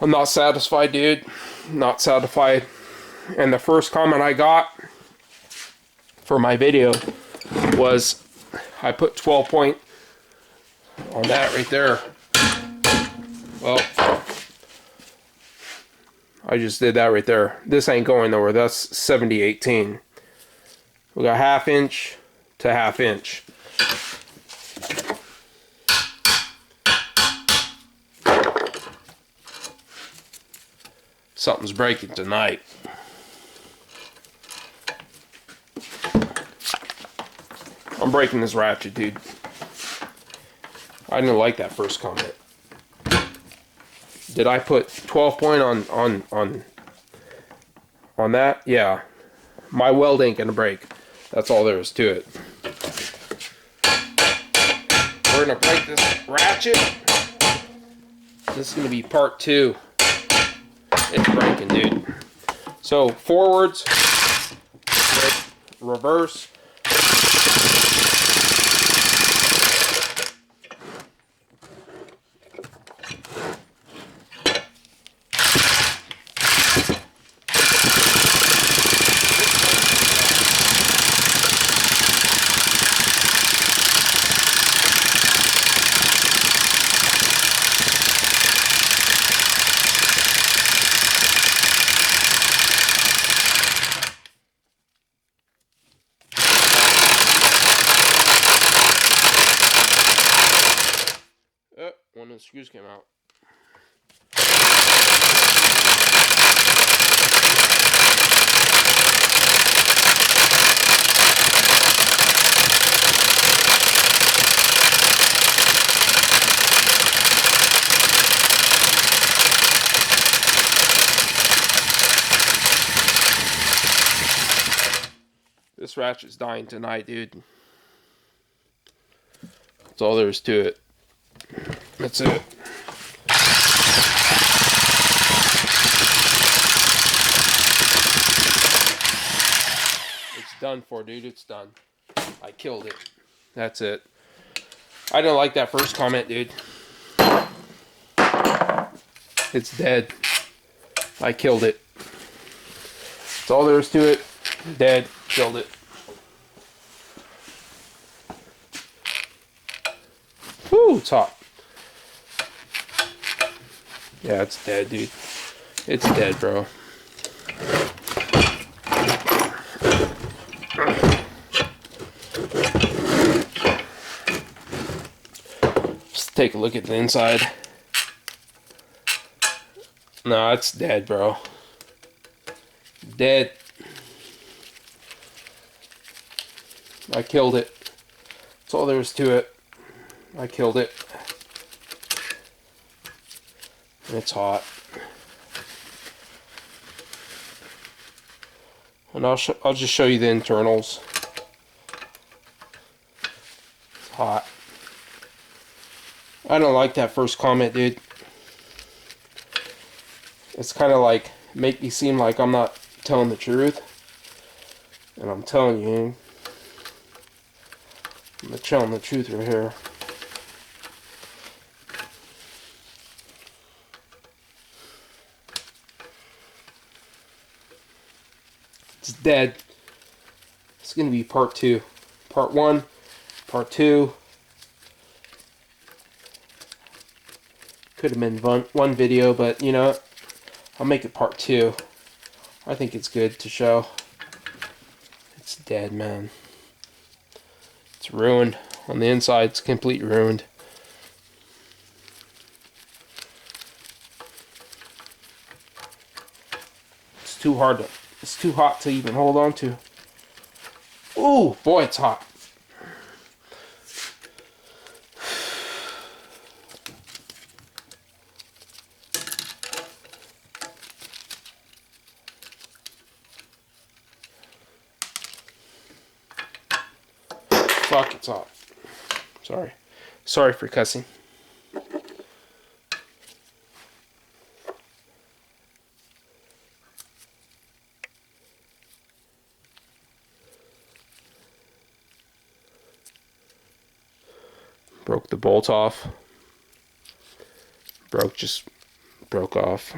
I'm not satisfied, dude. Not satisfied. And the first comment I got for my video was I put 12 point on that right there. Well, I just did that right there. This ain't going nowhere. That's 70/18. We got 1/2 inch to 1/2 inch. Something's breaking tonight. I'm breaking this ratchet, dude. I didn't like that first comment. Did I put 12 point on that? Yeah. My weld ain't gonna break. That's all there is to it. We're gonna break this ratchet. This is gonna be part 2. It's breaking, dude. So forwards, reverse. One of the screws came out. This ratchet's dying tonight, dude. That's all there is to it. That's it. It's done for, dude. It's done. I killed it. That's it. I didn't like that first comment, dude. It's dead. I killed it. That's all there is to it. Dead. Killed it. Woo, it's hot. Yeah, it's dead, dude. It's dead, bro. Just take a look at the inside. No, it's dead, bro. Dead. I killed it. That's all there is to it. I killed it. It's hot. And I'll just show you the internals. It's hot. I don't like that first comment, dude. It's kind of like make me seem like I'm not telling the truth. And I'm telling you, I'm telling the truth right here. It's dead. It's going to be part 2. Part 1, part 2. Could have been one video, but you know, I'll make it part 2. I think it's good to show. It's dead, man. It's ruined. On the inside, it's completely ruined. It's too hard to... It's too hot to even hold on to. Ooh, boy, it's hot. Fuck, it's hot. Sorry. Sorry for cussing. Broke the bolt off. Broke just broke off.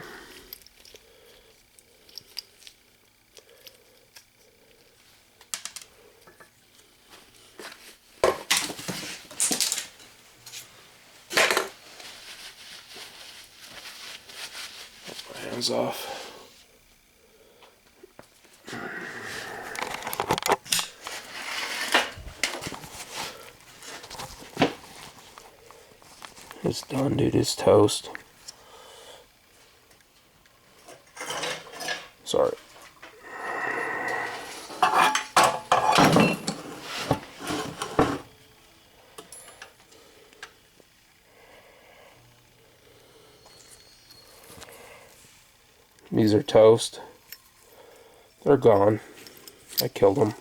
My hands off. It's done, dude. It's toast. Sorry. These are toast. They're gone. I killed them.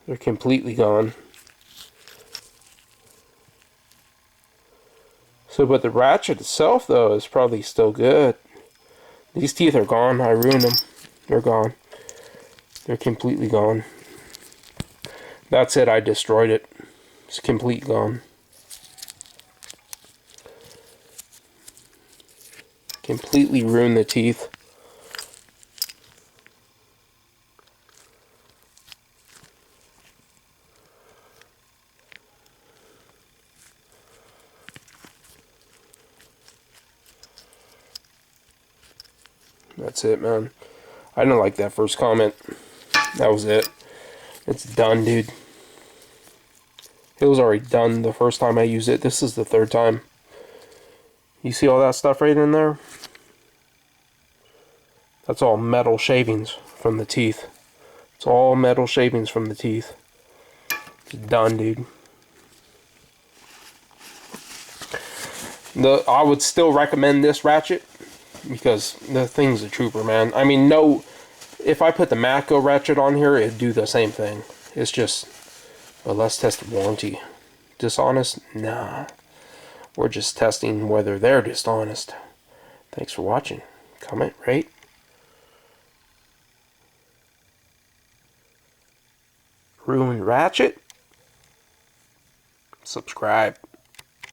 They're completely gone. So, but the ratchet itself, though, is probably still good. These teeth are gone. I ruined them. They're gone. They're completely gone. That's it. I destroyed it. It's completely gone. Completely ruined the teeth. That's it, man. I didn't like that first comment. That was it. It's done, dude. It was already done the first time I used it. This is the third time. You see all that stuff right in there? That's all metal shavings from the teeth. It's all metal shavings from the teeth. It's done, dude. I would still recommend this ratchet because the thing's a trooper, man. I mean, no, if I put the Matco ratchet on here, it'd do the same thing. It's just a less tested warranty. Dishonest? Nah. We're just testing whether they're dishonest. Thanks for watching. Comment, rate. Ruined ratchet? Subscribe.